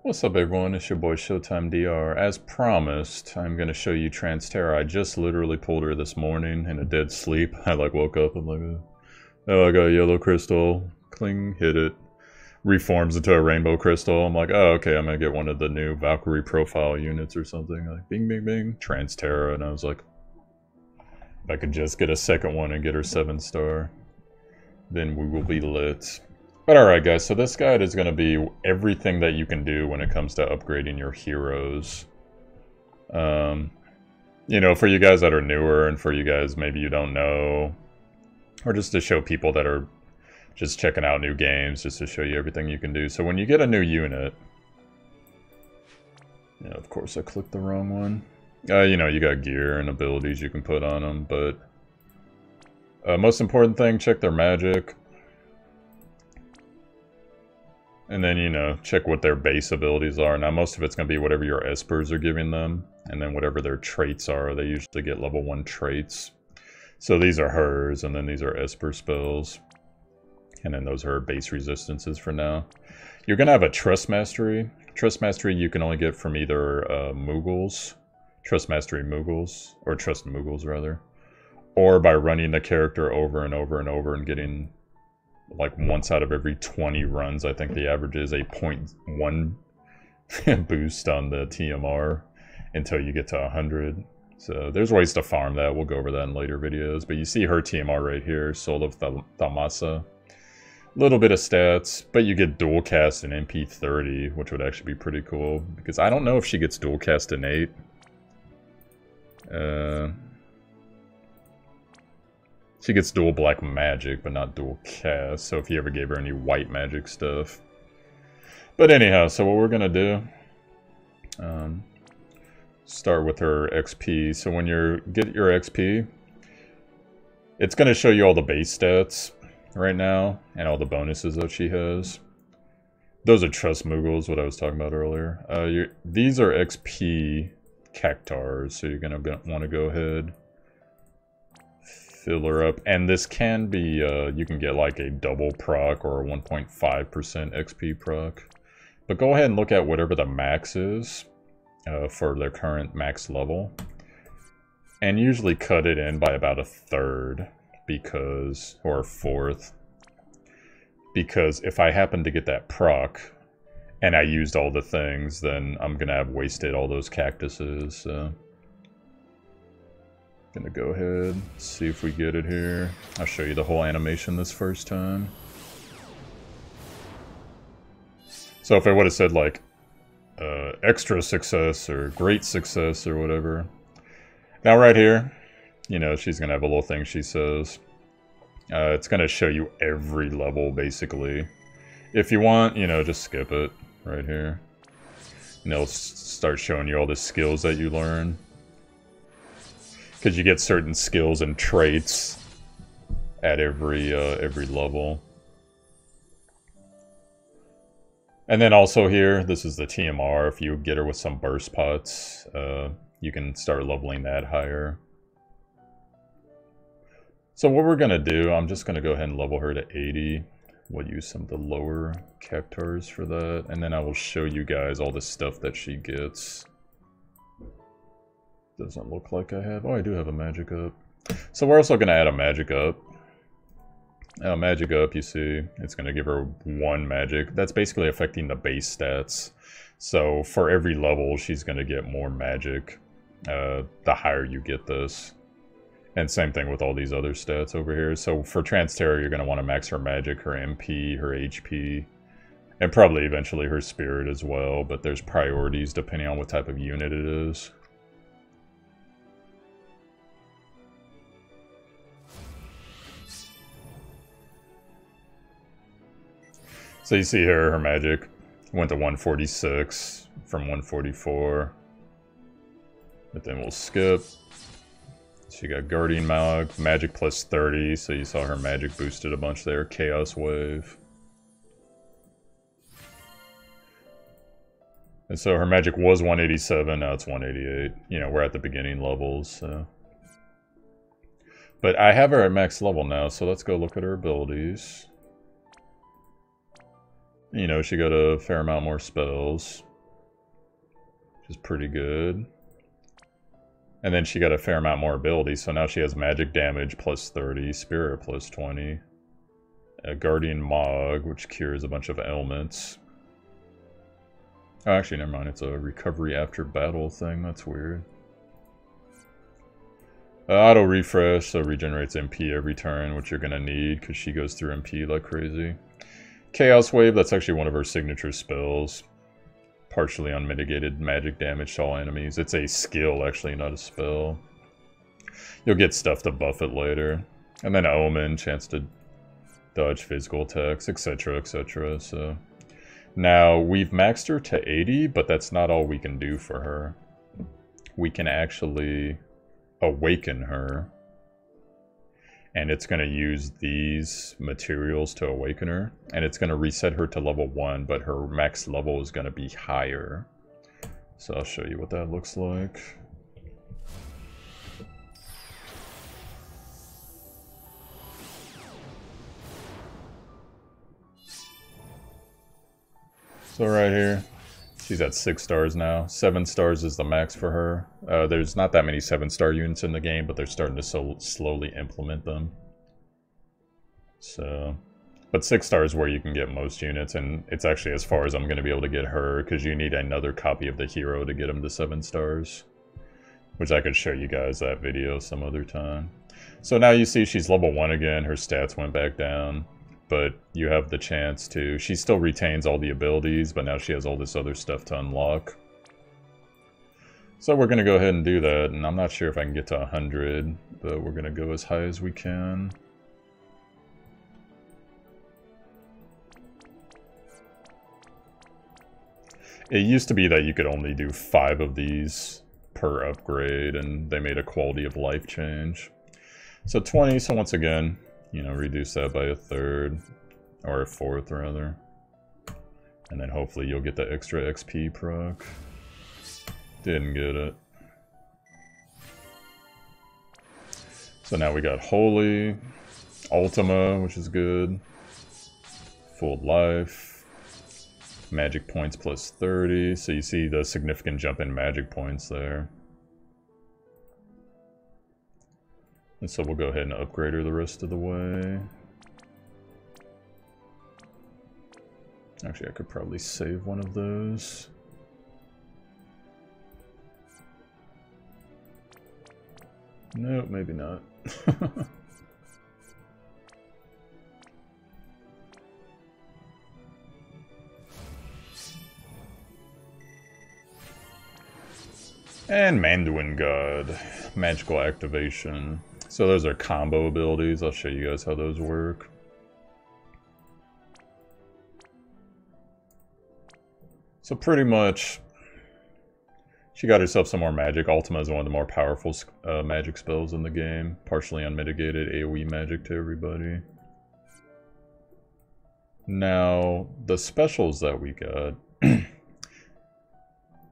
What's up everyone, it's your boy ShowtimeDr. As promised, I'm going to show you Transtera. I just literally pulled her this morning in a dead sleep. I woke up, I'm like, oh, I got a yellow crystal, cling, hit it, reforms into a rainbow crystal. I'm like, oh okay, I'm going to get one of the new Valkyrie profile units or something. Like bing bing bing, Transtera, and I was like, if I could just get a second one and get her 7-star, then we will be lit. But alright guys, so this guide is going to be everything that you can do when it comes to upgrading your heroes. You know, for you guys that are newer and for you guys maybe you don't know, or just to show people that are just checking out new games, just to show you everything you can do. So when you get a new unit, you know, of course I clicked the wrong one. You know, you got gear and abilities you can put on them, but most important thing, check their magic. And then, you know, check what their base abilities are. Now, most of it's going to be whatever your espers are giving them. And then whatever their traits are, they usually get level 1 traits. So these are hers, and then these are esper spells. And then those are her base resistances for now. You're going to have a Trust Mastery. Trust Mastery you can only get from either Moogles, Trust Mastery Moogles, or Trust Moogles rather. Or by running the character over and over and over and getting, like, once out of every 20 runs, I think the average is a 0.1 boost on the TMR until you get to 100. So there's ways to farm that. We'll go over that in later videos. But you see her TMR right here, Soul of Thamasa. Little bit of stats, but you get dual cast in MP30, which would actually be pretty cool. Because I don't know if she gets dual cast innate. She gets dual black magic, but not dual cast, so if you ever gave her any white magic stuff. But anyhow, so what we're gonna do, start with her XP. So when you get your XP, it's gonna show you all the base stats right now, and all the bonuses that she has. Those are Trust Moogles, what I was talking about earlier. These are XP Cactars, so you're gonna want to go ahead, fill her up, and this can be, you can get like a double proc or a 1.5% XP proc. But go ahead and look at whatever the max is for their current max level. And usually cut it in by about 1/3, because, or 1/4. Because if I happen to get that proc, and I used all the things, then I'm gonna have wasted all those cactuses, so. Gonna go ahead, see if we get it here. I'll show you the whole animation this first time. So if I would have said like extra success or great success or whatever. Now right here, you know, she's gonna have a little thing she says. It's gonna show you every level basically. If you want, you know, just skip it right here. And it'll start showing you all the skills that you learn. Because you get certain skills and traits at every level. And then also here, this is the TMR. If you get her with some burst pots, you can start leveling that higher. So what we're going to do, I'm just going to go ahead and level her to 80. We'll use some of the lower Cactars for that. And then I will show you guys all the stuff that she gets. Doesn't look like I have. Oh, I do have a magic up. So we're also going to add a magic up. Magic up, you see, it's going to give her 1 magic. That's basically affecting the base stats. So for every level, she's going to get more magic the higher you get this. And same thing with all these other stats over here. So for Transtera, you're going to want to max her magic, her MP, her HP, and probably eventually her spirit as well. But there's priorities depending on what type of unit it is. So you see here, her magic went to 146 from 144. But then we'll skip. She got Guardian magic plus 30, so you saw her magic boosted a bunch there. Chaos Wave. And so her magic was 187, now it's 188. You know, we're at the beginning levels, so. But I have her at max level now, so let's go look at her abilities. You know, she got a fair amount more spells. is pretty good. And then she got a fair amount more ability, so now she has magic damage plus 30, spirit plus 20, a guardian Mog, which cures a bunch of ailments. Oh, actually, never mind, it's a recovery after battle thing, that's weird. Auto refresh, so regenerates MP every turn, which you're gonna need, because she goes through MP like crazy. Chaos Wave, that's actually one of her signature spells. Partially unmitigated magic damage to all enemies. It's a skill, actually, not a spell. You'll get stuff to buff it later. And then Omen, chance to dodge physical attacks, etc, etc. So now, we've maxed her to 80, but that's not all we can do for her. We can actually awaken her. And it's going to use these materials to awaken her. And it's going to reset her to level 1, but her max level is going to be higher. So I'll show you what that looks like. So right here, she's at 6 stars now. 7 stars is the max for her. There's not that many 7-star units in the game, but they're starting to slowly implement them. So, but 6 stars is where you can get most units, and it's actually as far as I'm going to be able to get her, because you need another copy of the hero to get him to 7 stars. Which I could show you guys that video some other time. So now you see she's level 1 again, her stats went back down. But you have the chance to... She still retains all the abilities, but now she has all this other stuff to unlock. So we're going to go ahead and do that, and I'm not sure if I can get to 100, but we're going to go as high as we can. It used to be that you could only do 5 of these per upgrade, and they made a quality of life change. So 20, so once again... You know, reduce that by 1/3, or 1/4 rather. And then hopefully you'll get the extra XP proc. Didn't get it. So now we got Holy, Ultima, which is good. Full life. Magic points plus 30, so you see the significant jump in magic points there. And so we'll go ahead and upgrade her the rest of the way. Actually, I could probably save one of those. Nope, maybe not. And Manduin God, magical activation. So those are combo abilities. I'll show you guys how those work. So pretty much, she got herself some more magic. Ultima is one of the more powerful magic spells in the game. Partially unmitigated AoE magic to everybody. Now, the specials that we got,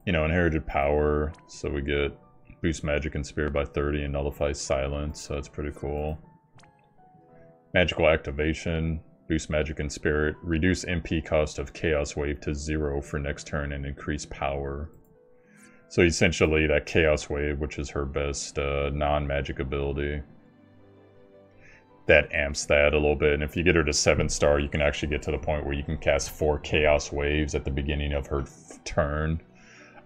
you know, inherited power, so we get boost magic and spirit by 30 and nullifies silence, so that's pretty cool. Magical activation, boost magic and spirit, reduce MP cost of Chaos Wave to 0 for next turn and increase power. So essentially that Chaos Wave, which is her best non-magic ability, that amps that a little bit, and if you get her to 7-star, you can actually get to the point where you can cast 4 Chaos Waves at the beginning of her turn.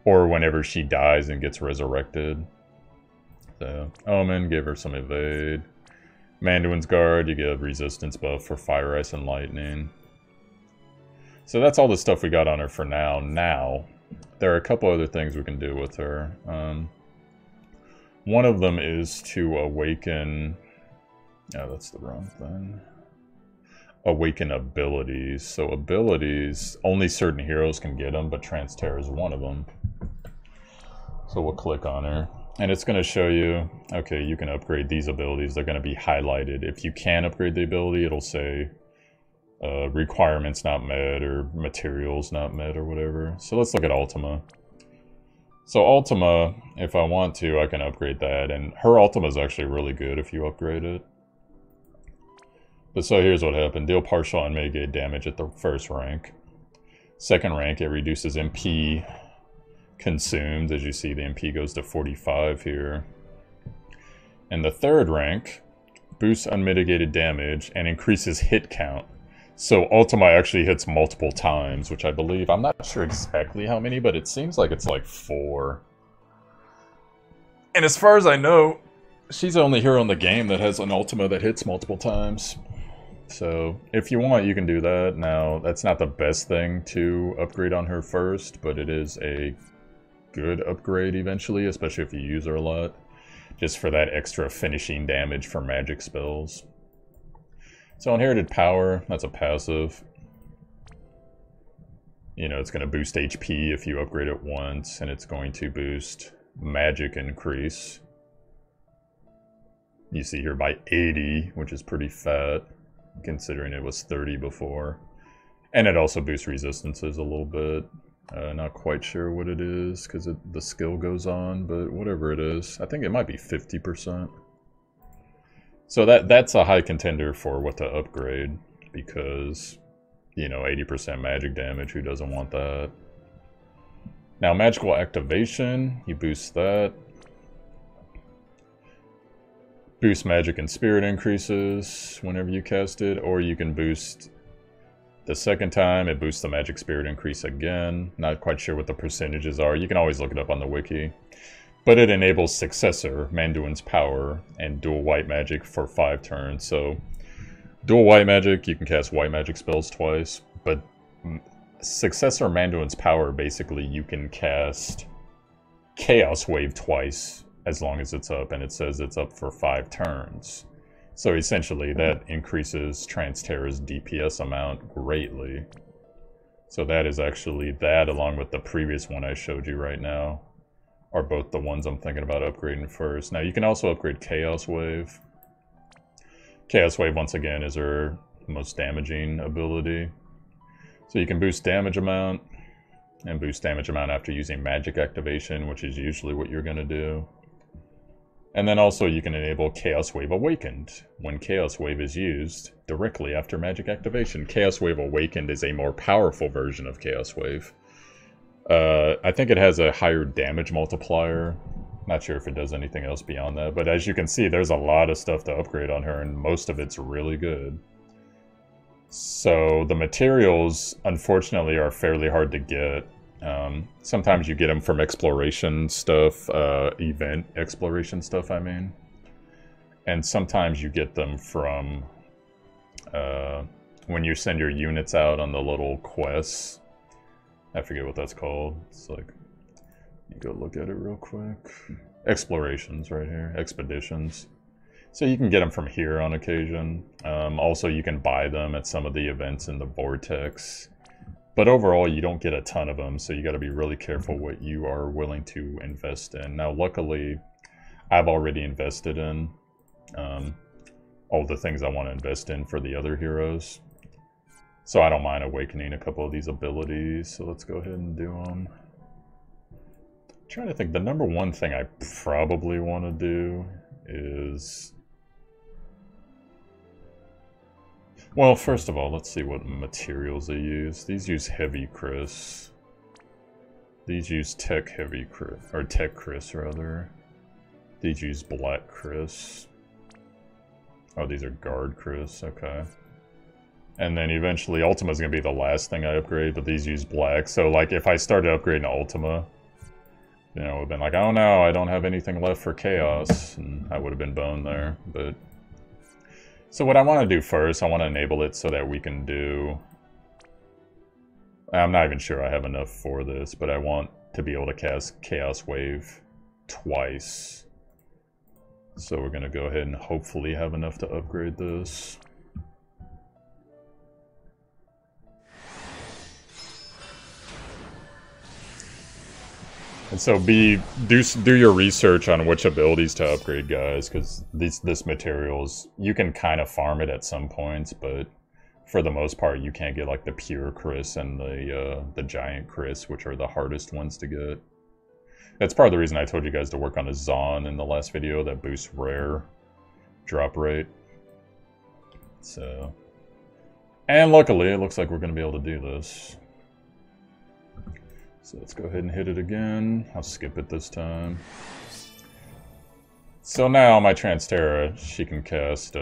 Or whenever she dies and gets resurrected. So, Omen, gave her some evade. Manduin's Guard, you get a resistance buff for Fire, Ice, and Lightning. So that's all the stuff we got on her for now. Now, there are a couple other things we can do with her. One of them is to awaken... Oh, that's the wrong thing. Awaken Abilities. So abilities, only certain heroes can get them, but Transterra is one of them. So we'll click on her, and it's going to show you, okay, you can upgrade these abilities. They're going to be highlighted. If you can upgrade the ability, it'll say requirements not met, or materials not met, or whatever. So let's look at Ultima. So Ultima, if I want to, I can upgrade that, and her Ultima is actually really good if you upgrade it. But so here's what happened. Deal partial unmitigated damage at the 1st rank. 2nd rank, it reduces MP consumed. As you see, the MP goes to 45 here. And the third rank boosts unmitigated damage and increases hit count. So Ultima actually hits multiple times, which I believe, I'm not sure exactly how many, but it seems like it's like 4. And as far as I know, she's the only hero in the game that has an Ultima that hits multiple times. So if you want, you can do that. Now, that's not the best thing to upgrade on her first, but it is a good upgrade eventually, especially if you use her a lot. Just for that extra finishing damage for magic spells. So Inherited Power, that's a passive. You know, it's going to boost HP if you upgrade it once, and it's going to boost magic increase. You see here by 80, which is pretty fat, considering it was 30 before. And it also boosts resistances a little bit. Not quite sure what it is, because the skill goes on, but whatever it is. I think it might be 50%. So that's a high contender for what to upgrade, because, you know, 80% magic damage, who doesn't want that? Now, magical activation, you boost that. Boost magic and spirit increases whenever you cast it, or you can boost the second time, it boosts the magic spirit increase again. Not quite sure what the percentages are. You can always look it up on the wiki. But it enables Successor, Manduin's Power, and Dual White Magic for 5 turns. So, Dual White Magic, you can cast White Magic spells twice. But Successor, Manduin's Power, basically you can cast Chaos Wave twice, as long as it's up. And it says it's up for 5 turns. So essentially that increases Transterra's DPS amount greatly. So that is actually that, along with the previous one I showed you right now, are both the ones I'm thinking about upgrading first. Now you can also upgrade Chaos Wave. Chaos Wave, once again, is her most damaging ability. So you can boost damage amount, and boost damage amount after using magic activation, which is usually what you're going to do. And then also you can enable Chaos Wave Awakened when Chaos Wave is used directly after magic activation. Chaos Wave Awakened is a more powerful version of Chaos Wave. I think it has a higher damage multiplier. Not sure if it does anything else beyond that, but as you can see, there's a lot of stuff to upgrade on her, and most of it's really good. So the materials, unfortunately, are fairly hard to get. Sometimes you get them from exploration stuff, event exploration stuff, I mean. And sometimes you get them from when you send your units out on the little quests. I forget what that's called. It's like, you go look at it real quick. Explorations right here, expeditions. So you can get them from here on occasion. Also, you can buy them at some of the events in the Vortex. But overall, you don't get a ton of them, so you got to be really careful what you are willing to invest in. Now, luckily, I've already invested in all the things I want to invest in for the other heroes. So I don't mind awakening a couple of these abilities, so let's go ahead and do them. I'm trying to think, the number one thing I probably want to do is... Well, first of all, let's see what materials they use. These use Heavy Chris. These use Tech Heavy Chris, or Tech Chris, rather. These use Black Chris. Oh, these are Guard Chris, okay. And then eventually Ultima's gonna be the last thing I upgrade, but these use Black. So, like, if I started upgrading Ultima, you know, it would have been like, oh no, I don't have anything left for Chaos, and I would have been boned there, but... So what I want to do first, I want to enable it so that we can do... I'm not even sure I have enough for this, but I want to be able to cast Chaos Wave twice. So we're going to go ahead and hopefully have enough to upgrade this. And so do your research on which abilities to upgrade, guys, because this materials, you can kind of farm it at some points, but for the most part, you can't get like the pure Chris and the giant Chris, which are the hardest ones to get. That's part of the reason I told you guys to work on a Zon in the last video that boosts rare drop rate. So, and luckily, it looks like we're going to be able to do this. So let's go ahead and hit it again. I'll skip it this time. So now my Transtera, she can cast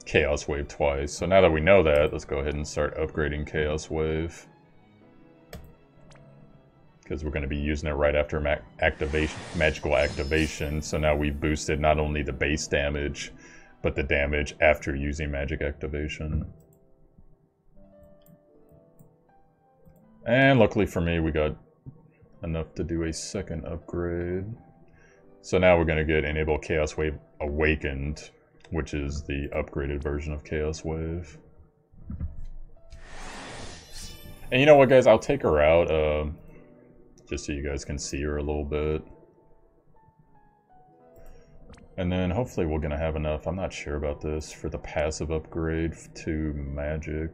Chaos Wave twice. So now that we know that, let's go ahead and start upgrading Chaos Wave. Because we're going to be using it right after magical activation. So now we've boosted not only the base damage, but the damage after using magic activation. And luckily for me, we got enough to do a second upgrade. So now we're going to get Enable Chaos Wave Awakened, which is the upgraded version of Chaos Wave. And you know what, guys? I'll take her out just so you guys can see her a little bit. And then hopefully we're going to have enough, I'm not sure about this, for the passive upgrade to magic.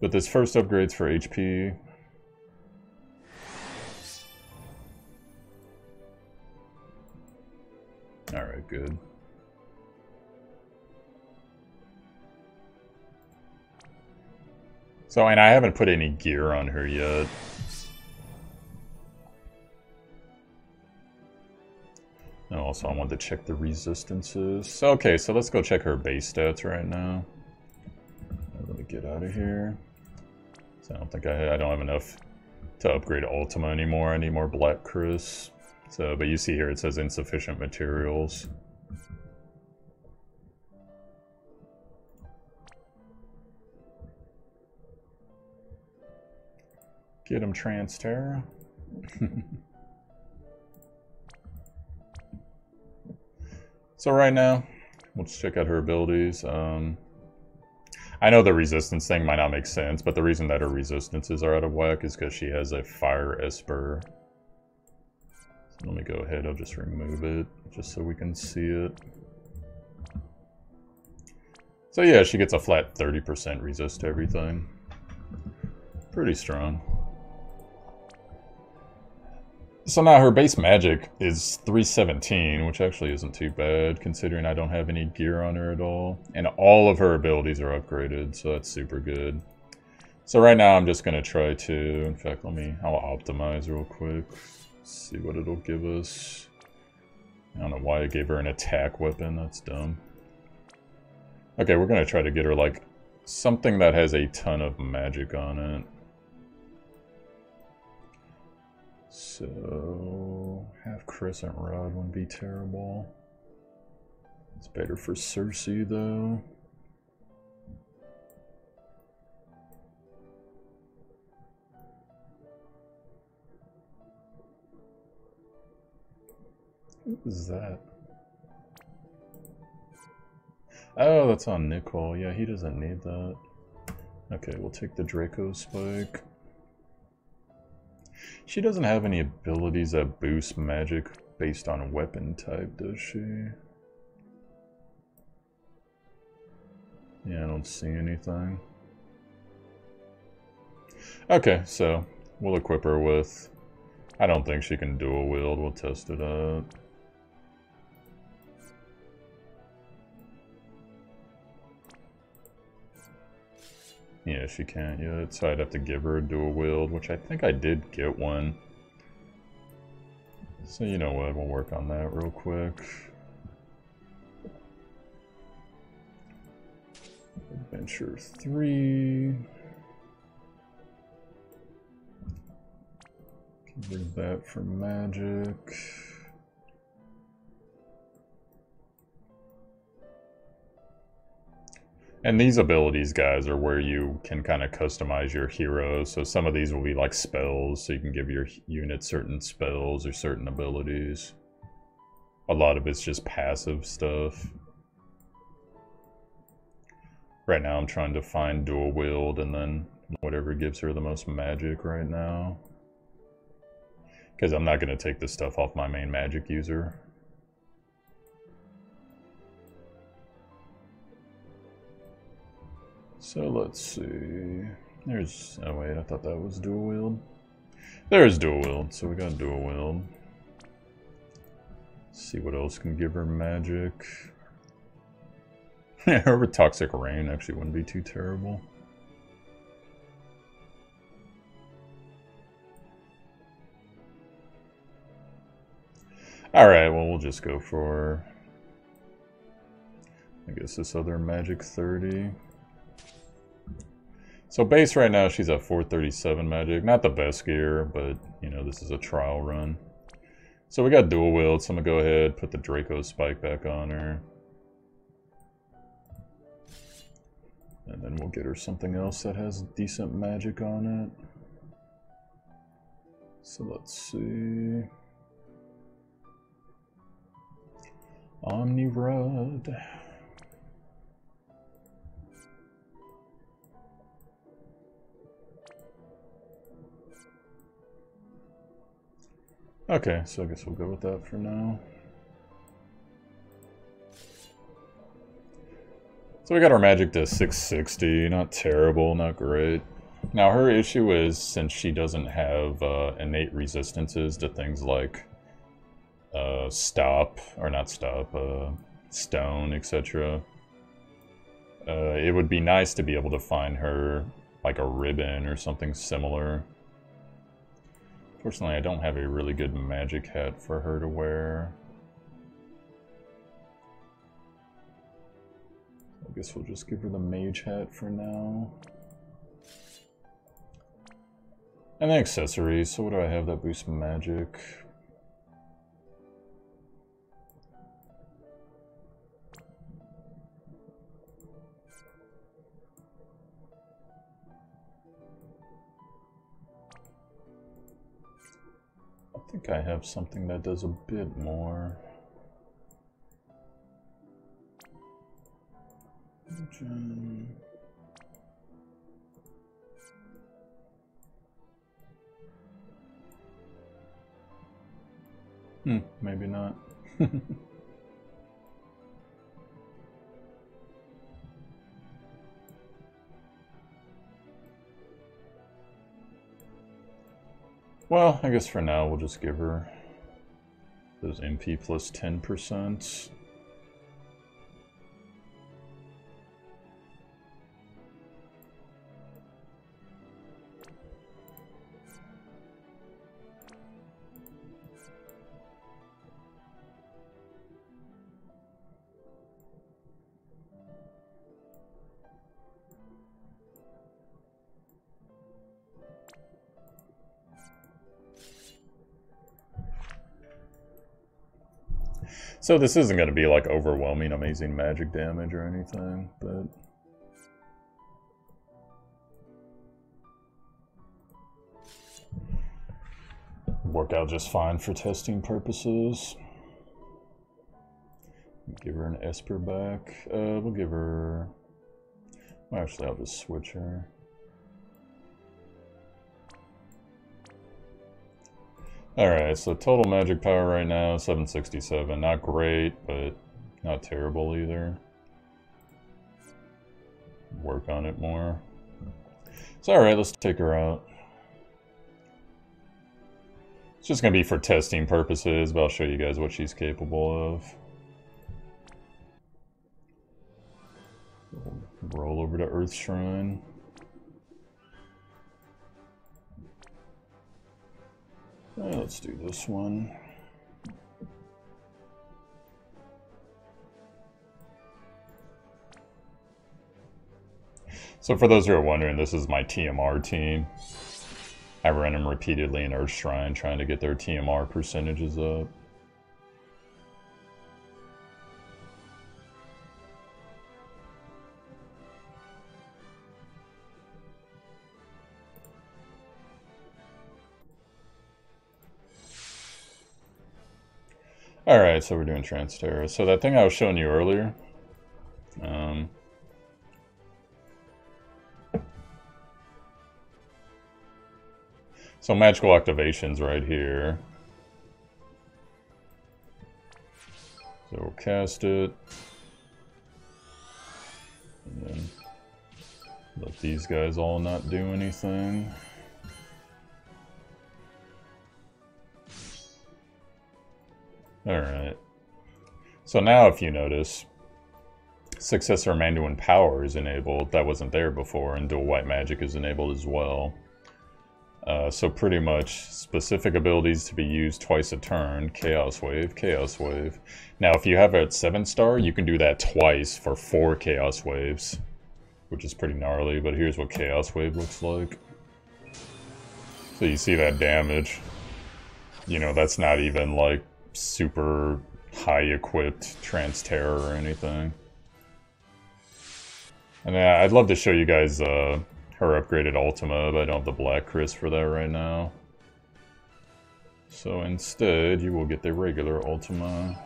But this first upgrade's for HP. Alright, good. So, and I haven't put any gear on her yet. And also I wanted to check the resistances. So, okay, so let's go check her base stats right now. Let me get out of here. So I don't think I don't have enough to upgrade Ultima anymore. I need more Black Chris. So, but you see here it says insufficient materials. Get him, Transtera. So right now, let's check out her abilities. I know the resistance thing might not make sense, but the reason that her resistances are out of whack is because she has a Fire Esper. So let me go ahead, I'll just remove it, just so we can see it. So yeah, she gets a flat 30% resist to everything. Pretty strong. So now her base magic is 317, which actually isn't too bad, considering I don't have any gear on her at all. And all of her abilities are upgraded, so that's super good. So right now I'm just going to try to, in fact, I'll optimize real quick. See what it'll give us. I don't know why I gave her an attack weapon, that's dumb. Okay, we're going to try to get her like something that has a ton of magic on it. So, half Crescent Rod wouldn't be terrible. It's better for Cersei, though. What is that? Oh, that's on Nicole. Yeah, he doesn't need that. Okay, we'll take the Draco Spike. She doesn't have any abilities that boost magic based on weapon type, does she? Yeah, I don't see anything. Okay, so we'll equip her with... I don't think she can dual wield, we'll test it out. Yeah, she can't yet, so I'd have to give her a dual wield, which I think I did get one. So you know what, we'll work on that real quick. Adventure 3. Give her that for magic. And these abilities, guys, are where you can kind of customize your heroes. So some of these will be like spells, so you can give your unit certain spells or certain abilities. A lot of it's just passive stuff. Right now I'm trying to find dual wield and then whatever gives her the most magic right now. Because I'm not going to take this stuff off my main magic user. So let's see. There's... oh wait, I thought that was dual wield. There's dual wield, so we got dual wield. Let's see what else can give her magic. Her Toxic Rain actually wouldn't be too terrible. Alright, well, we'll just go for, I guess, this other magic 30. So base right now, she's at 437 magic. Not the best gear, but, you know, this is a trial run. So we got dual wield, so I'm going to go ahead, put the Draco Spike back on her. And then we'll get her something else that has decent magic on it. So let's see. Omni Rod. Okay, so I guess we'll go with that for now. So we got our magic to 660, not terrible, not great. Now her issue is, since she doesn't have innate resistances to things like stone, etc. It would be nice to be able to find her like a ribbon or something similar. Fortunately, I don't have a really good magic hat for her to wear. I guess we'll just give her the mage hat for now. And the accessories, so what do I have that boosts magic? I think I have something that does a bit more. Maybe not. Well, I guess for now we'll just give her those MP plus 10%. So this isn't going to be like overwhelming, amazing magic damage or anything, but work out just fine for testing purposes. Give her an Esper back. We'll give her... Well, actually, I'll just switch her. Alright, so total magic power right now, 767. Not great, but not terrible either. Work on it more. So alright, let's take her out. It's just going to be for testing purposes, but I'll show you guys what she's capable of. Roll over to Earth Shrine. Let's do this one. So for those who are wondering, this is my TMR team. I run them repeatedly in Earth Shrine, trying to get their TMR percentages up. Alright, so we're doing Transterra. So that thing I was showing you earlier, so magical activations right here. So we'll cast it. And then let these guys all not do anything. Alright. So now if you notice, Successor Manduin Power is enabled. That wasn't there before, and Dual White Magic is enabled as well. So pretty much specific abilities to be used twice a turn. Chaos Wave, Chaos Wave. Now if you have it at 7-star, you can do that twice for 4 Chaos Waves, which is pretty gnarly, but here's what Chaos Wave looks like. So you see that damage. You know, that's not even like super high equipped Trance Terror or anything. And I'd love to show you guys her upgraded Ultima, but I don't have the Black Chris for that right now. So instead, you will get the regular Ultima.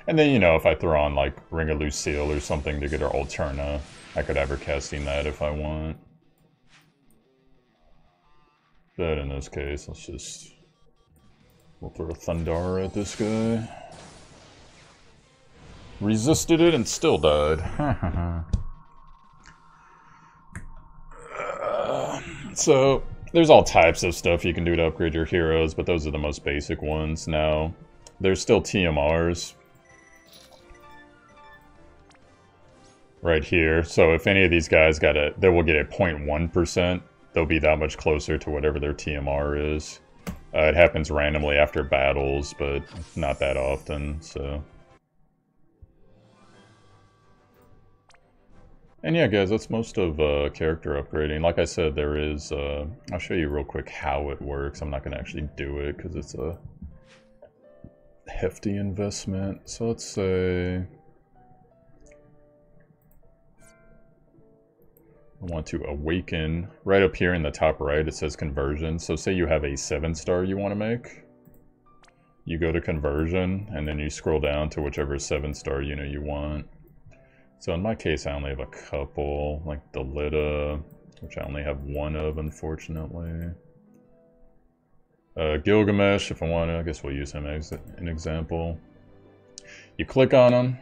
And then, you know, if I throw on, like, Ring of Lucille or something to get her Ultima, I could have her casting that if I want. But in this case, let's just... we'll throw a Thundara at this guy. Resisted it and still died. So, there's all types of stuff you can do to upgrade your heroes, but those are the most basic ones. Now, there's still TMRs. Right here. So if any of these guys they will get a 0.1%. They'll be that much closer to whatever their TMR is. It happens randomly after battles, but not that often, so. And yeah, guys, that's most of character upgrading. Like I said, there is, I'll show you real quick how it works. I'm not going to actually do it because it's a hefty investment. So let's say... I want to awaken. Right up here in the top right, it says conversion. So say you have a 7-star you want to make. You go to conversion, and then you scroll down to whichever 7-star unit you want. So in my case, I only have a couple, like the Lita, which I only have one of, unfortunately. Gilgamesh, if I want to, I guess we'll use him as an example. You click on him.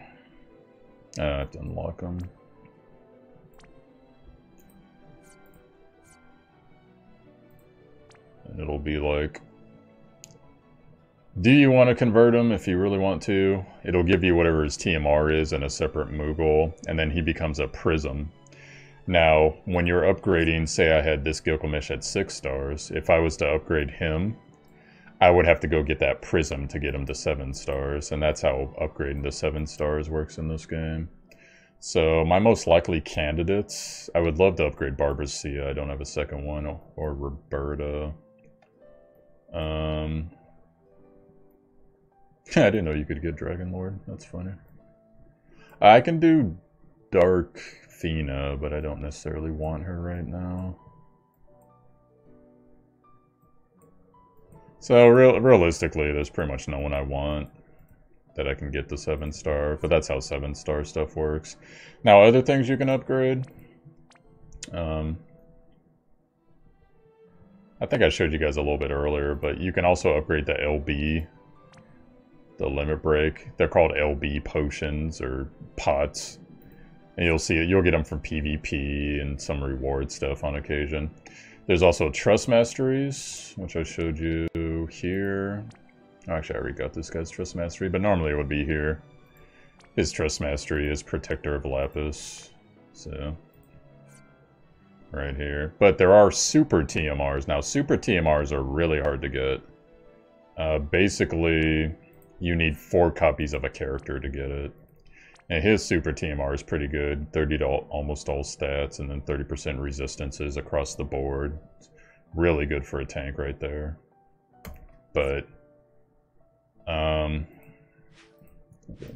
To unlock him. And it'll be like, do you want to convert him if you really want to? It'll give you whatever his TMR is in a separate Moogle, and then he becomes a Prism. Now, when you're upgrading, say I had this Gilgamesh at 6 stars, if I was to upgrade him, I would have to go get that Prism to get him to 7 stars, and that's how upgrading to 7 stars works in this game. So my most likely candidates, I would love to upgrade Barbara Sia. I don't have a second one, or Roberta. I didn't know you could get Dragon Lord. That's funny. I can do Dark Fina, but I don't necessarily want her right now. So realistically, there's pretty much no one I want that I can get the 7-star, but that's how 7-star stuff works. Now, other things you can upgrade. I think I showed you guys a little bit earlier, but you can also upgrade the LB, the Limit Break. They're called LB potions or pots. And you'll see it, you'll get them from PvP and some reward stuff on occasion. There's also Trust Masteries, which I showed you here. Oh, actually, I already got this guy's Trust Mastery, but normally it would be here. His Trust Mastery is Protector of Lapis. So... right here. But there are super TMRs. Now, super TMRs are really hard to get. Basically, you need 4 copies of a character to get it. And his super TMR is pretty good. 30 to almost all stats, and then 30% resistances across the board. Really good for a tank right there. But, let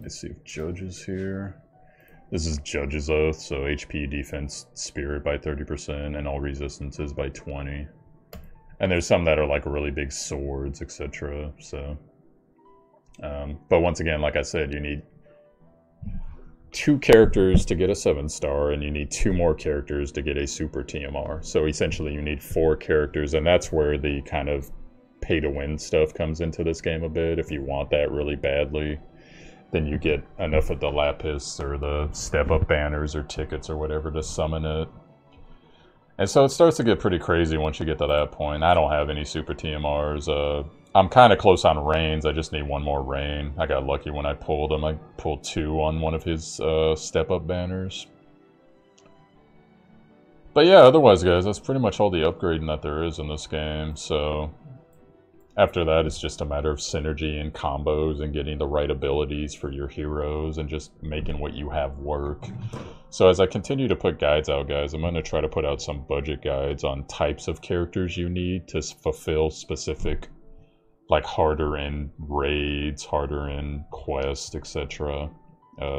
me see if Judge is here. This is Judge's Oath, so HP, Defense, Spirit by 30%, and all resistances by 20. And there's some that are like really big swords, etc. So, but once again, like I said, you need 2 characters to get a 7-star, and you need 2 more characters to get a super TMR. So essentially you need 4 characters, and that's where the kind of pay-to-win stuff comes into this game a bit. If you want that really badly, then you get enough of the Lapis or the step-up banners or tickets or whatever to summon it. And so it starts to get pretty crazy once you get to that point. I don't have any super TMRs. I'm kind of close on rains. I just need one more rain. I got lucky when I pulled him. I pulled 2 on one of his step-up banners. But yeah, otherwise, guys, that's pretty much all the upgrading that there is in this game. So after that, it's just a matter of synergy and combos and getting the right abilities for your heroes and just making what you have work. So as I continue to put guides out, guys, I'm going to try to put out some budget guides on types of characters you need to fulfill specific, like, harder in raids, harder in quests, etc.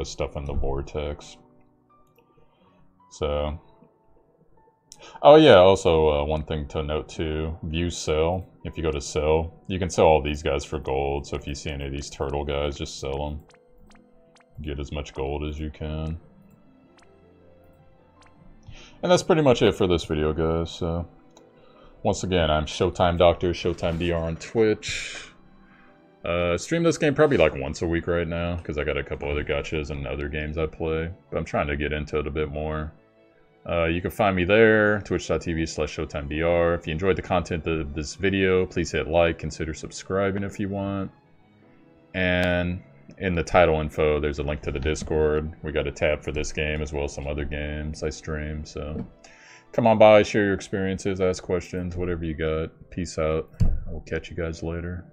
Stuff in the Vortex. So... oh yeah, also one thing to note too, view sell. If you go to sell, you can sell all these guys for gold, so if you see any of these turtle guys, just sell them. Get as much gold as you can. And that's pretty much it for this video, guys. So once again, I'm ShowtimeDr, ShowtimeDr on Twitch. Stream this game probably like once a week right now, because I got a couple other gachas and other games I play, but I'm trying to get into it a bit more. You can find me there, twitch.tv/ShowtimeDr. If you enjoyed the content of this video, please hit like, consider subscribing if you want. And in the title info, there's a link to the Discord. We got a tab for this game as well as some other games I stream. So come on by, share your experiences, ask questions, whatever you got. Peace out. I will catch you guys later.